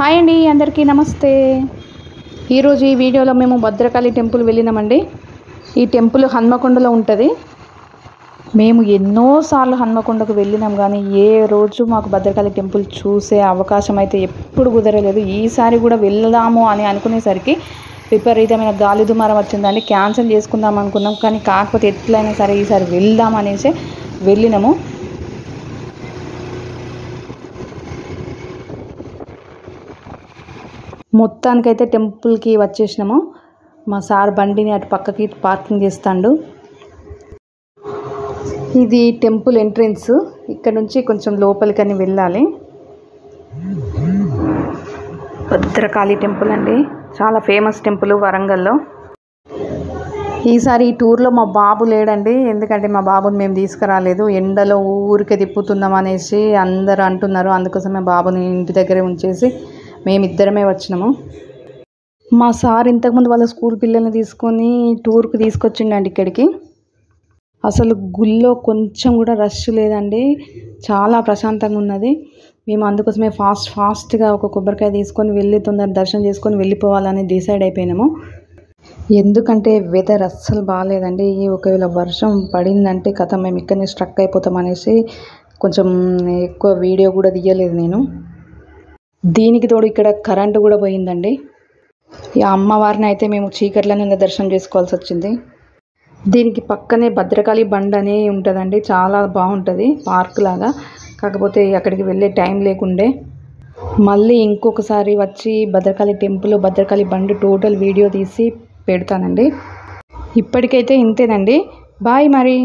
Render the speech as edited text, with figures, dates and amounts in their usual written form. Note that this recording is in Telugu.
హాయ్ అండి, అందరికీ నమస్తే. ఈరోజు ఈ వీడియోలో మేము భద్రకాళి టెంపుల్ వెళ్ళినామండి. ఈ టెంపుల్ హన్మకొండలో ఉంటుంది. మేము ఎన్నోసార్లు హన్మకొండకు వెళ్ళినాం, కానీ ఏ రోజు మాకు భద్రకాళి టెంపుల్ చూసే అవకాశం అయితే ఎప్పుడు కుదరలేదు. ఈసారి కూడా వెళ్దాము అని అనుకునేసరికి విపరీతమైన గాలి దుమారం వచ్చిందండి. క్యాన్సిల్ చేసుకుందాం అనుకున్నాం, కానీ కాకపోతే ఎట్లయినా సరే ఈసారి వెళ్దాం అనేసి వెళ్ళినాము. మొత్తానికైతే టెంపుల్కి వచ్చేసినాము. మా సార్ బండిని అటు పక్కకి పార్కింగ్ చేస్తాడు. ఇది టెంపుల్ ఎంట్రన్స్. ఇక్కడ నుంచి కొంచెం లోపలికని వెళ్ళాలి. భద్రకాళి టెంపుల్ అండి, చాలా ఫేమస్ టెంపుల్ వరంగల్లో. ఈసారి ఈ టూర్లో మా బాబు లేడండి, ఎందుకంటే మా బాబుని మేము తీసుకురాలేదు. ఎండలో ఊరికే తిప్పుతున్నాం అనేసి అందరూ అంటున్నారు. అందుకోసమే బాబుని ఇంటి దగ్గరే ఉంచేసి మేమిద్దరమే వచ్చినాము. మా సార్ ఇంతకుముందు వాళ్ళ స్కూల్ పిల్లల్ని తీసుకొని టూర్కి తీసుకొచ్చిండండి ఇక్కడికి. అసలు గుళ్ళో కొంచెం కూడా రష్ లేదండి, చాలా ప్రశాంతంగా ఉన్నది. మేము అందుకోసమే ఫాస్ట్గా ఒక కొబ్బరికాయ తీసుకొని వెళ్ళి తొందర దర్శనం చేసుకొని వెళ్ళిపోవాలని డిసైడ్ అయిపోయినాము. ఎందుకంటే వెదర్ అస్సలు బాగాలేదండి. ఒకవేళ వర్షం పడిందంటే కథ మేము ఇక్కడనే స్ట్రక్ అయిపోతాం అనేసి కొంచెం ఎక్కువ వీడియో కూడా తీయలేదు నేను. దీనికి తోడు ఇక్కడ కరెంటు కూడా పోయిందండి. ఈ అమ్మవారిని అయితే మేము చీకట్లోనే దర్శనం చేసుకోవాల్సి వచ్చింది. దీనికి పక్కనే భద్రకాళి బండ్ అనే ఉంటుందండి, చాలా బాగుంటుంది, పార్క్ లాగా. కాకపోతే అక్కడికి వెళ్ళే టైం లేకుండే. మళ్ళీ ఇంకొకసారి వచ్చి Bhadrakali temple, Bhadrakali bund total video తీసి పెడతానండి. ఇప్పటికైతే ఇంతేనండి, బాయ్ మరి.